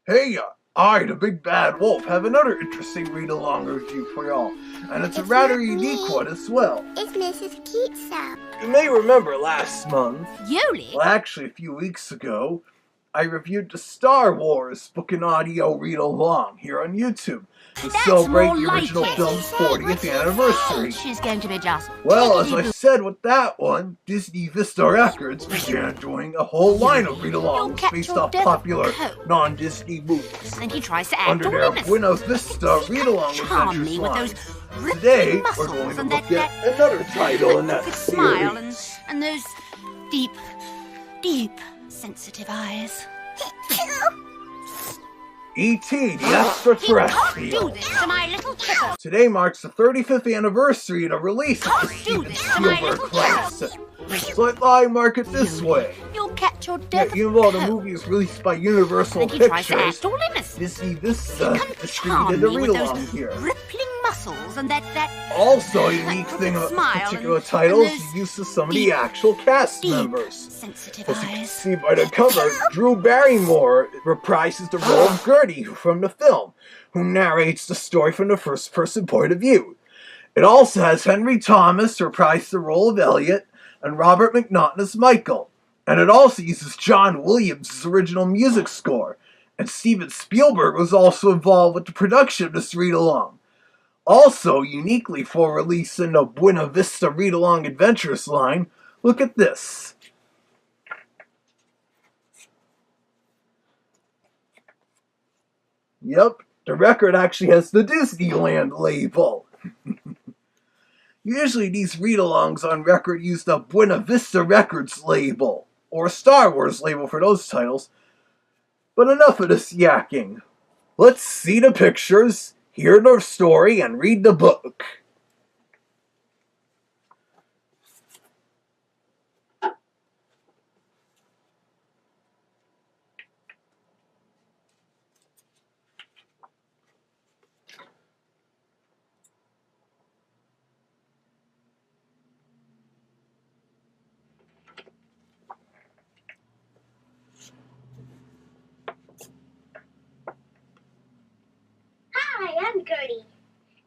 Hey, I, the Big Bad Wolf, have another interesting read-along review for y'all, and it's a rather unique one as well. It's Mrs. Keatsa. You may remember last month, Yoli? well actually a few weeks ago, I reviewed the Star Wars book and audio read-along here on YouTube to celebrate the original film's 40th anniversary. She's going to be just... Well, as I said with that one, Disney Vista Records began doing a whole line of read-alongs based off popular non-Disney movies. And he tries to act Under all their innocent. Buena Vista read-along Charm adventures me with line. those rippling Today, we're muscles going to and look that at another title in that smile series. and those deep, deep, sensitive eyes. E.T. the He can't do Extraterrestrial. this to my little kitten. Today marks the 35th anniversary of the release of the Do Steven this to my Spielberg little classic. So I thought I'd mark it this way. You'll catch your Yeah, death. even though the movie is released by Universal And he tries to Pictures, act all innocent. Disney Vista Charm distributed the me with read-along those here. rippling muscles and that Also, a unique thing about this smile particular and title is those the use of some of the deep, actual cast deep, members. sensitive As you can eyes. see by the cover, Drew Barrymore reprises the role of Gertie from the film, who narrates the story from the first-person point of view. It also has Henry Thomas reprise the role of Elliot, and Robert McNaughton as Michael. And it also uses John Williams' original music score, and Steven Spielberg was also involved with the production of this read-along. Also, uniquely for release in the Buena Vista Read-Along Adventures line, look at this. Yep, the record actually has the Disneyland label. Usually these read-alongs on record use the Buena Vista Records label, or Star Wars label for those titles. But enough of this yakking. Let's see the pictures, hear the story, and read the book. Hi, I'm Gertie,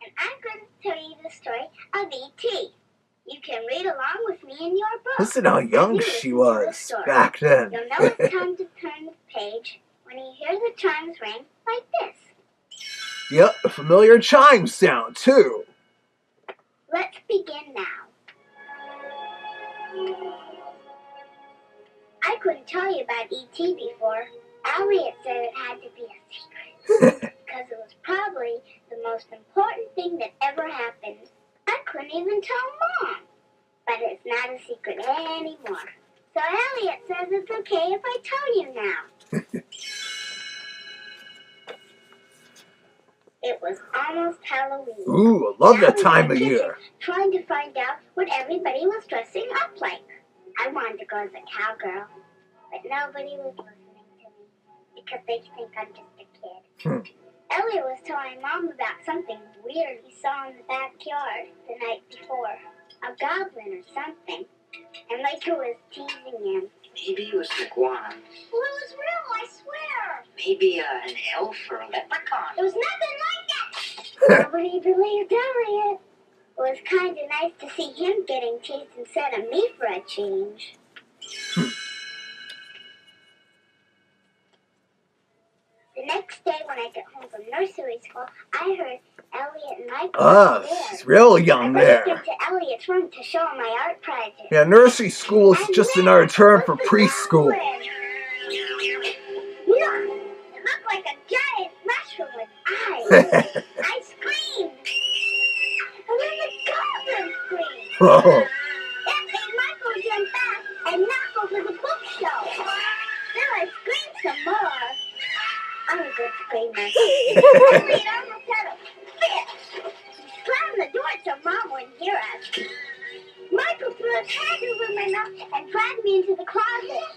and I'm going to tell you the story of E.T. You can read along with me in your book. Listen how young You she listen to the was story. back then. You'll know it's time to turn the page when you hear the chimes ring like this. Yep, a familiar chime sound, too. Let's begin now. I couldn't tell you about E.T. before. Elliot said it had to be a secret. Because it was probably the most important thing that ever happened. I couldn't even tell Mom. But it's not a secret anymore. So Elliot says it's okay if I tell you now. It was almost Halloween. Ooh, I love And I that was time in of the kitchen year. trying to find out what everybody was dressing up like. I wanted to go as a cowgirl, but nobody was listening to me because they think I'm just a kid. Elliot was telling Mom about something weird he saw in the backyard the night before. A goblin or something. And Micah was teasing him. Maybe it was an iguana. Well, it was real, I swear. Maybe an elf or a leprechaun. It was nothing like that. Nobody believed Elliot. It was kind of nice to see him getting teased instead of me for a change. The next day when I got home from nursery school, I heard Elliot and Michael were there. She's real young I rushed there. into Elliot's room to show him my art project. Yeah, nursery school is just another term for preschool. Look, it looked like a giant mushroom with eyes. I screamed. And then the goblin screamed. Oh, That made Michael jump back and knock over the bookshelf. Then I screamed some more. I'm a good screamer. Elliot almost had a fit. He slammed the door so Mom wouldn't hear us. Michael threw his hand over my mouth and dragged me into the closet.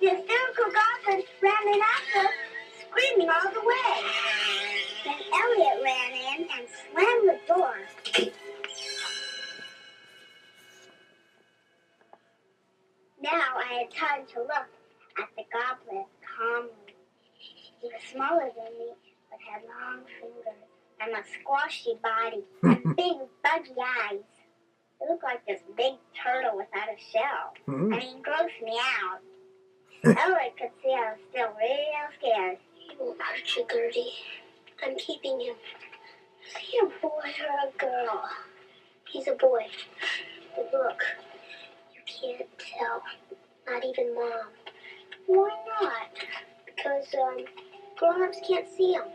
The hysterical goblin ran in after us, screaming all the way. Then Elliot ran in and slammed the door. Now I had time to look at the goblin calmly. He was smaller than me, but had long fingers and a squashy body and big, buggy eyes. He looked like this big turtle without a shell, and he grossed me out. Elliot could see I was still real scared. He won't hurt you, Gertie. I'm keeping him. Is he a boy or a girl? He's a boy. But look, you can't tell. Not even Mom. Why not? Because, grown-ups can't see him.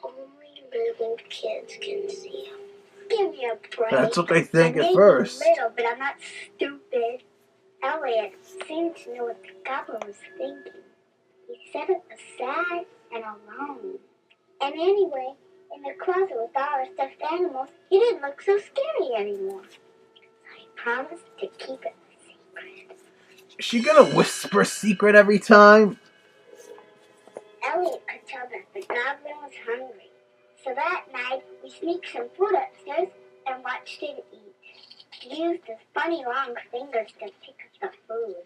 Only little kids can see him. Give me a break. That's what they think I at may first. be little, but I'm not stupid. Elliot seemed to know what the goblin was thinking. He said it was sad and alone. And anyway, in the closet with all our stuffed animals, he didn't look so scary anymore. So he promised to keep it a secret. Is she gonna whisper a secret every time? Elliot could tell that the goblin was hungry. So that night, we sneaked some food upstairs and watched him eat. He used his funny long fingers to pick up the food.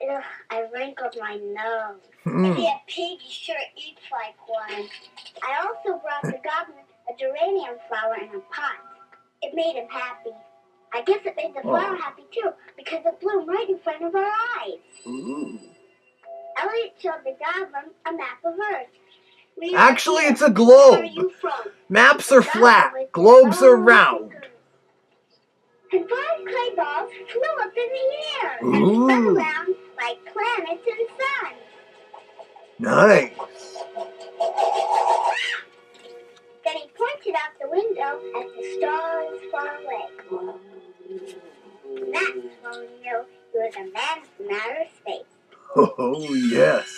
Ugh, I wrinkled my nose. If he a pig, he sure eats like one. I also brought the goblin a geranium flower in a pot. It made him happy. I guess it made the flower happy too, because it bloomed right in front of our eyes. Elliot showed the goblin a map of Earth. Actually, it's a Where globe. are you from? Maps are flat. Globes are round. And 5 clay balls flew up in the air and Ooh. spun around like planets and suns. Nice. Then he pointed out the window at the stars far away. That's when we knew he was a man from outer space. Oh, yes.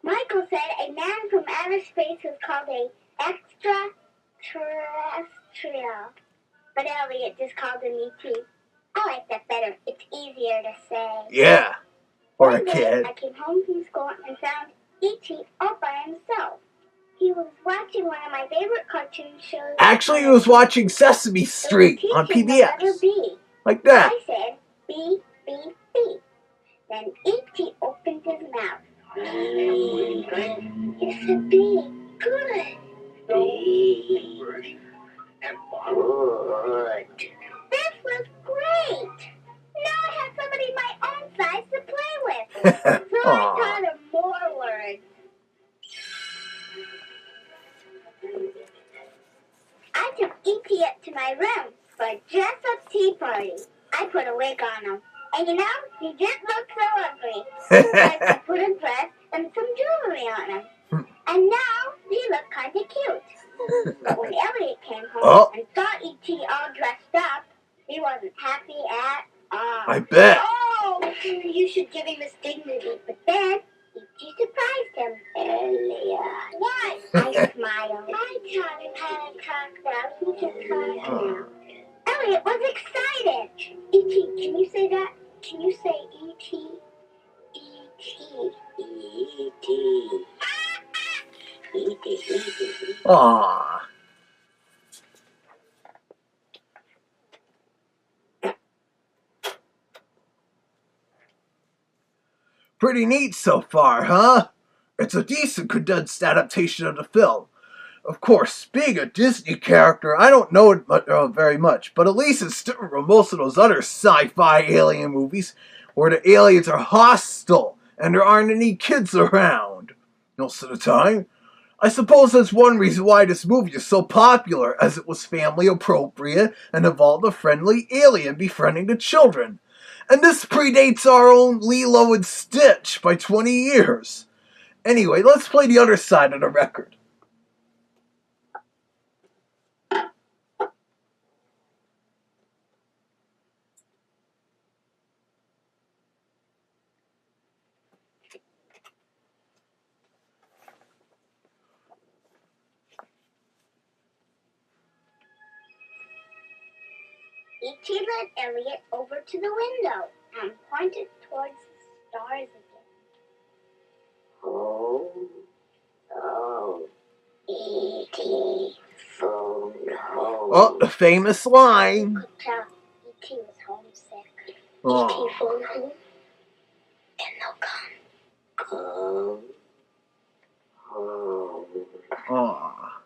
Michael said a man from outer space was called a extraterrestrial. But Elliot just called him E.T. I like that better. It's easier to say. Yeah. Or a One day, kid. I came home from school and found E.T. all by himself. He was watching one of my favorite cartoon shows. Actually, he was watching Sesame Street on Teaching the letter PBS. B. Like that. I said, B, B, B. Then E.T. opened his mouth. He said, B. Good. Good. This was great. Now I have somebody my own size to play with. So I Aw. taught him more words. I took E.T. up to my room for a dress-up tea party. I put a wig on him. And you know, he didn't look so ugly. I put a dress and some jewelry on him. And now he looked kind of cute. But when Elliot came home and saw E.T. all dressed up, he wasn't happy at all. I bet. Oh, you should give him his dignity. But then E.T. surprised him. Elliot. What? I smiled. I taught him how to talk now. He can talk now. Elliot was excited. E.T., can you say that? Can you say E.T.? E.T. E.T. E.T. Aww. Pretty neat so far, huh? It's a decent condensed adaptation of the film. Of course, being a Disney character, I don't know it very much, but at least it's different from most of those other sci-fi alien movies where the aliens are hostile and there aren't any kids around most of the time. I suppose that's one reason why this movie is so popular, as it was family appropriate and involved a friendly alien befriending the children. And this predates our own Lilo and Stitch by 20 years. Anyway, let's play the other side of the record. E.T. led Elliot over to the window and pointed towards the stars again. Oh, E.T. phone home. Oh, the famous line. You could tell E.T. was homesick. Oh. E.T. phone home, and Come home. Aw.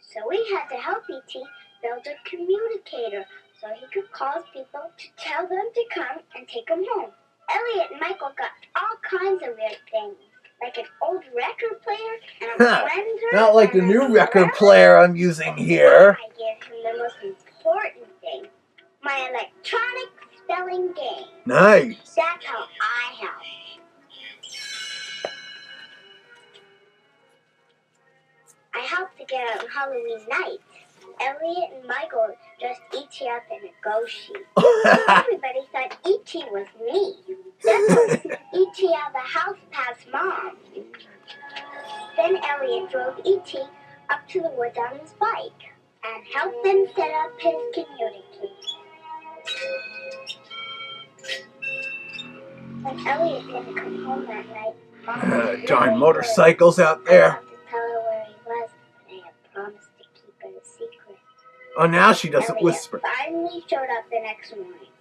So we had to help E.T. build a communicator so he could call people to tell them to come and take him home. Elliot and Michael got all kinds of weird things, like an old record player and a blender. Not like the and new an record umbrella. player I'm using here. I gave him the most important thing, my electronic spelling game. Nice. That's how I help. I helped to get out on Halloween night. Elliot and Michael dressed E.T. up in a ghost sheet. Everybody thought E.T. was me. That's how E.T. out of the house past Mom. Then Elliot drove E.T. up to the woods on his bike and helped them set up his communicator. When Elliot didn't come home that night, Mom was Darn really motorcycles out worried. I there. had to tell her where he was, but I had promised to keep it a secret. Oh, now she doesn't Elliot whisper. finally showed up the next morning.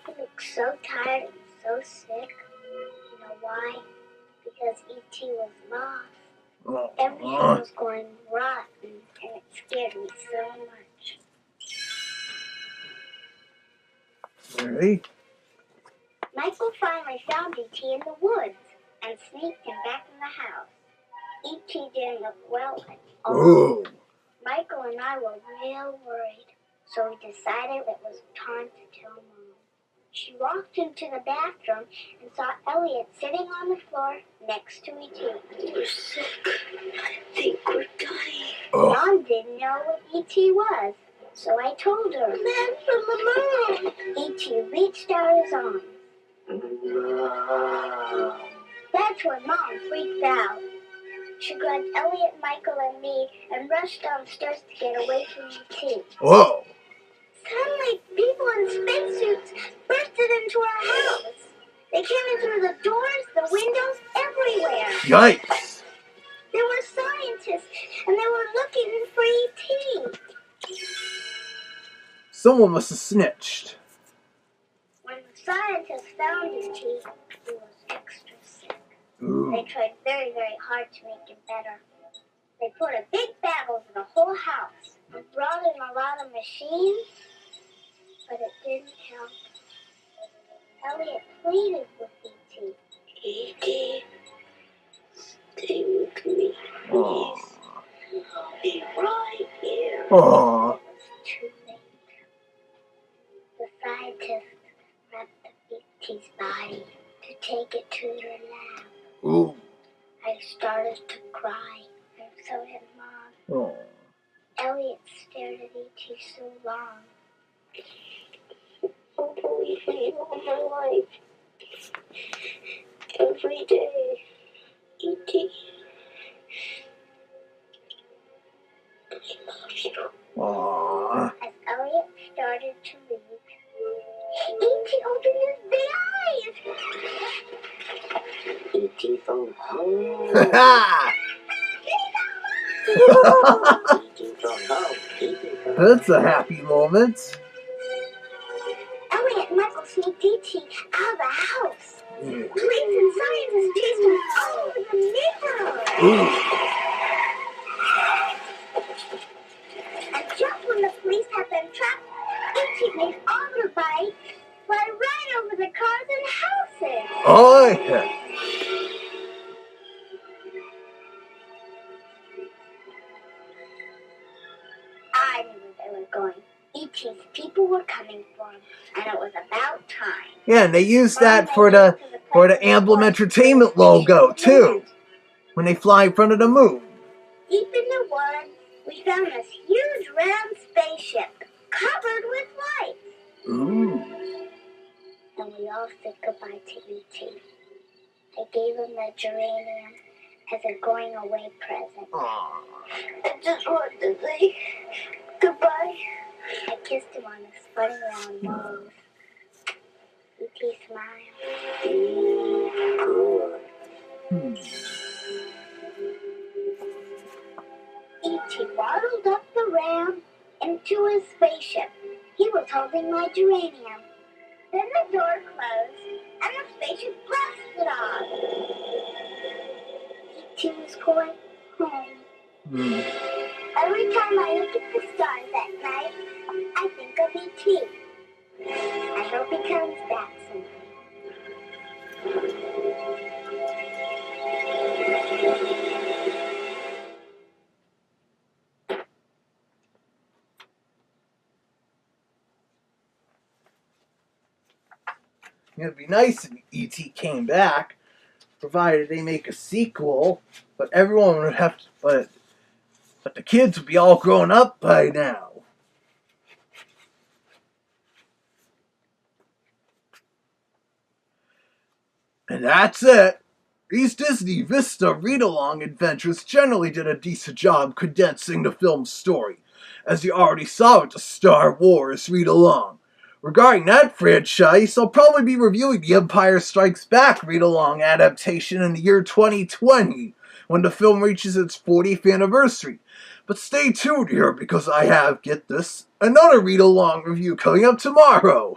He looked so tired and so sick. You know why? Because E.T. was lost. Everything was going rotten, and it scared me so much. Really? Michael finally found E.T. in the woods and sneaked him back in the house. E.T. didn't look well at all. Ooh. Michael and I were real worried, so we decided it was time to tell Mom. She walked into the bathroom and saw Elliot sitting on the floor next to E.T. We're sick. I think we're dying. Oh. Mom didn't know what E.T. was, so I told her. Man from the moon! E.T. reached out his arms. Mom. That's when Mom freaked out. She grabbed Elliot, Michael, and me and rushed downstairs to get away from E.T. Whoa. Suddenly, people in spacesuits bursted into our house. They came in through the doors, the windows, everywhere. Yikes. They were scientists, and they were looking for E.T. Someone must have snitched. When the scientists found E.T., he was extra sick. Ooh. They tried very, very hard to make him better. They put a big bag over the whole house and brought in a lot of machines, but it didn't help. Elliot pleaded with E.T. E.T. Stay with me, Aw. please. I'll be right here. Aw. It was too late. The scientists wrapped up E.T.'s body to take it to their lab. Ooh. I started to cry, and so did Mom. Oh. Elliot stared at E.T. so long. I'll believe in you all my life. Every day. E.T. I love you. Aw. As Elliot started to leave, E.T. opened his big eyes. E.T. phone home. Ha E.T. phone home. E.T. phone That's a happy moment. Elliot and Michael sneaked E.T. out of the house. Ooh. Police and scientists chased him all over the neighborhood. And just when the police had them trapped, E.T. made all the bikes fly right over the cars and houses. Oh, yeah. I knew where they were going. E.T.'s people were coming for him, and it was about time. Yeah, and they used that for the Emblem Entertainment logo, too. When they fly in front of the moon. Deep in the woods, we found this huge round spaceship covered with lights. Ooh. And we all said goodbye to E.T. I gave him the geranium as a going away present. Aw. I just wanted to say goodbye. I kissed him on his funny round nose. E.T. smiled. Good. Hmm. E.T. waddled up the ramp into his spaceship. He was holding my geranium. Then the door closed, and the spaceship blasted off. toy home. Every time I look at the stars at night, I think of E.T. I hope he comes back someday. It'd be nice if E.T. came back, provided they make a sequel, but everyone would have to, but the kids would be all grown up by now. And that's it. These Disney Vista read-along adventures generally did a decent job condensing the film's story, as you already saw with the Star Wars read-along. Regarding that franchise, I'll probably be reviewing the Empire Strikes Back read-along adaptation in the year 2020, when the film reaches its 40th anniversary. But stay tuned here because I have, get this, another read-along review coming up tomorrow.